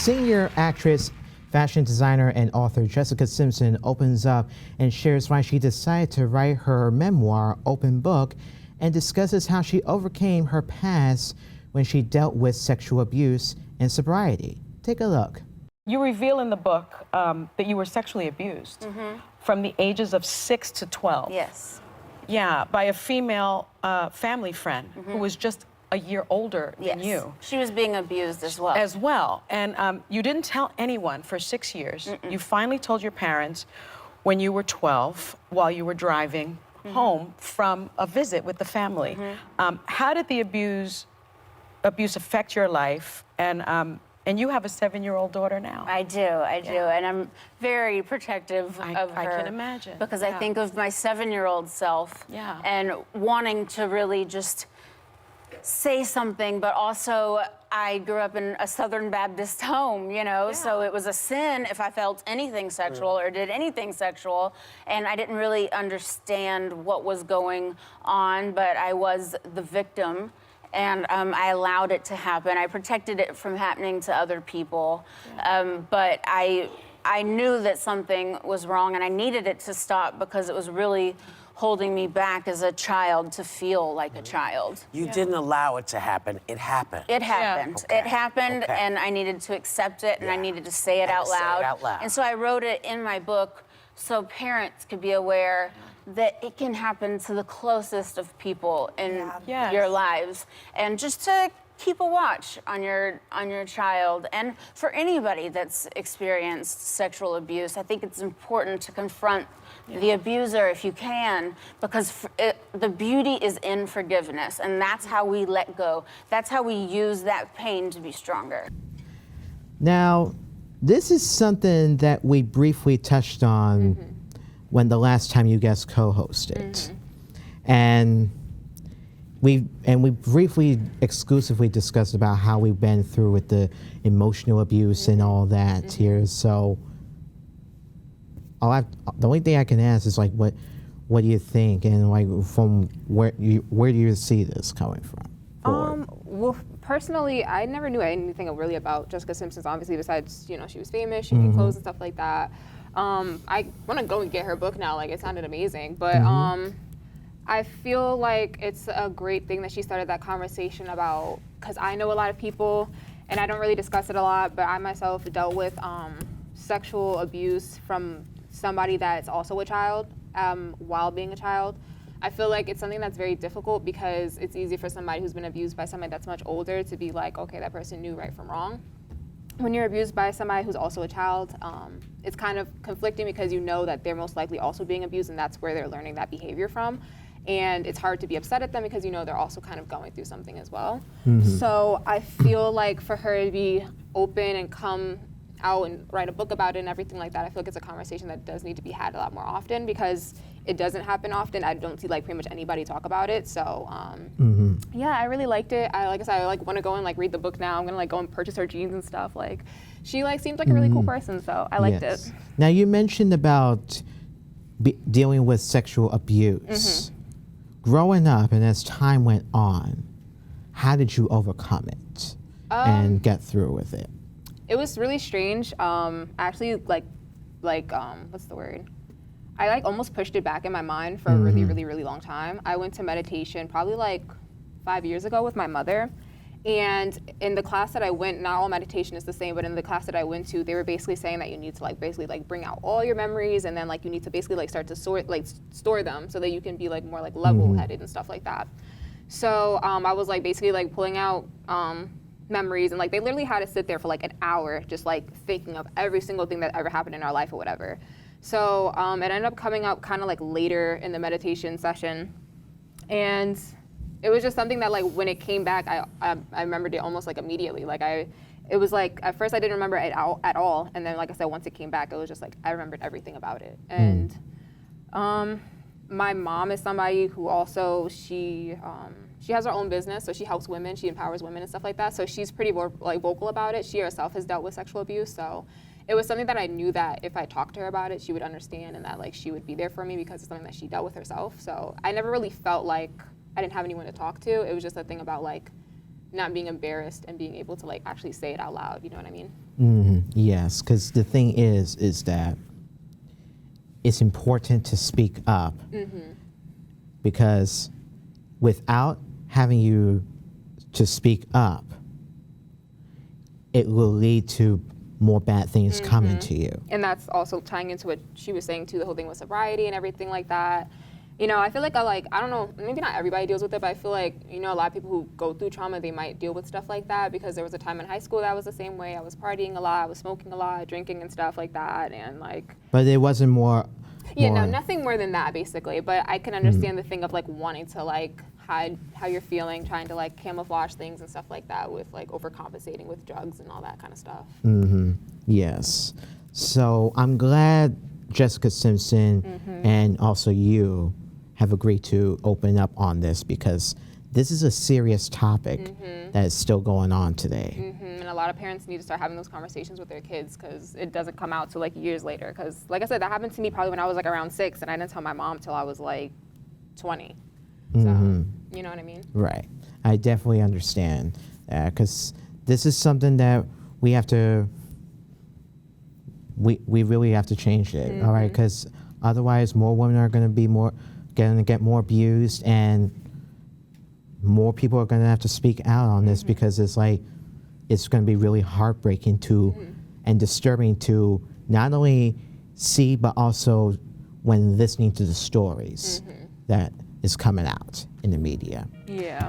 Senior actress, fashion designer, and author Jessica Simpson opens up and shares why she decided to write her memoir, Open Book, and discusses how she overcame her past when she dealt with sexual abuse and sobriety. Take a look. You reveal in the book that you were sexually abused from the ages of 6 to 12. Yes. Yeah, by a female family friend who was just a year older than you. She was being abused as well. And you didn't tell anyone for 6 years. You finally told your parents when you were 12 while you were driving home from a visit with the family. How did the abuse affect your life? And you have a 7-year-old daughter now. I do, and I'm very protective of her. I can imagine. Because I think of my 7-year-old self and wanting to really just say something, but also I grew up in a Southern Baptist home, you know, so it was a sin if I felt anything sexual or did anything sexual, and I didn't really understand what was going on, but I was the victim. And I allowed it to happen. I protected it from happening to other people. But I knew that something was wrong and I needed it to stop because it was really holding me back as a child to feel like a child. You didn't allow it to happen, it happened. It happened. It happened and I needed to accept it and I needed to say it out loud. And so I wrote it in my book so parents could be aware that it can happen to the closest of people in your lives, and just to keep a watch on your child. And for anybody that's experienced sexual abuse, I think it's important to confront the abuser if you can, because the beauty is in forgiveness, and that's how we let go. That's how we use that pain to be stronger. Now, this is something that we briefly touched on when the last time you guys co-hosted, and we briefly, exclusively discussed about how we've been through with the emotional abuse and all that here. So, the only thing I can ask is like, what do you think, and like from where do you see this coming from? Well, personally, I never knew anything really about Jessica Simpson, obviously, besides, you know, she was famous, she made clothes and stuff like that. I want to go and get her book now, like it sounded amazing, but I feel like it's a great thing that she started that conversation about, because I know a lot of people, and I don't really discuss it a lot, but I myself dealt with sexual abuse from somebody that's also a child while being a child. I feel like it's something that's very difficult because it's easy for somebody who's been abused by somebody that's much older to be like, okay, that person knew right from wrong. When you're abused by somebody who's also a child, it's kind of conflicting because you know that they're most likely also being abused and that's where they're learning that behavior from. And it's hard to be upset at them because you know they're also kind of going through something as well. So I feel like for her to be open and come out and write a book about it and everything like that, I feel like it's a conversation that does need to be had a lot more often because it doesn't happen often. I don't see like pretty much anybody talk about it. So yeah, I really liked it. Like I said, I like want to go and like read the book now. I'm gonna like go and purchase her jeans and stuff. Like she like seems like a really cool person, so I liked it. Now you mentioned about dealing with sexual abuse. Growing up and as time went on, how did you overcome it and get through with it? It was really strange. Actually, like what's the word? I like almost pushed it back in my mind for a really long time. I went to meditation probably like 5 years ago with my mother. And in the class that I went, not all meditation is the same, but in the class that I went to, they were basically saying that you need to like basically like bring out all your memories and then like you need to basically like start to store them so that you can be like more like level-headed and stuff like that. So I was like basically like pulling out memories, and like they literally had to sit there for like an hour just like thinking of every single thing that ever happened in our life or whatever. So it ended up coming up kind of like later in the meditation session, and it was just something that like when it came back, I remembered it almost like immediately. Like it was like at first I didn't remember it at all, and then like I said, once it came back, it was just like I remembered everything about it. And my mom is somebody who also she has her own business, so she helps women, she empowers women and stuff like that. So she's pretty like vocal about it. She herself has dealt with sexual abuse, so it was something that I knew that if I talked to her about it, she would understand and that like she would be there for me because it's something that she dealt with herself. So I never really felt like I didn't have anyone to talk to. It was just a thing about like not being embarrassed and being able to like actually say it out loud. You know what I mean? Yes, because the thing is that it's important to speak up because without having you to speak up, it will lead to more bad things coming to you. And that's also tying into what she was saying too, the whole thing with sobriety and everything like that. You know, I feel like I don't know, maybe not everybody deals with it, but I feel like, you know, a lot of people who go through trauma, they might deal with stuff like that because there was a time in high school that was the same way. I was partying a lot, I was smoking a lot, drinking and stuff like that, and like. But it wasn't more. Yeah, no, nothing more than that basically. But I can understand the thing of like wanting to like hide how you're feeling, trying to like camouflage things and stuff like that with like overcompensating with drugs and all that kind of stuff. Yes. So I'm glad Jessica Simpson and also you have agreed to open up on this because this is a serious topic that is still going on today. And a lot of parents need to start having those conversations with their kids because it doesn't come out till like years later. Because like I said, that happened to me probably when I was like around 6 and I didn't tell my mom till I was like 20. So, you know what I mean? Right. I definitely understand that because this is something that we have to, we really have to change it, all right? Because otherwise more women are going to get more abused and more people are going to have to speak out on this because it's like, it's going to be really heartbreaking to and disturbing to not only see, but also when listening to the stories that is coming out in the media. Yeah.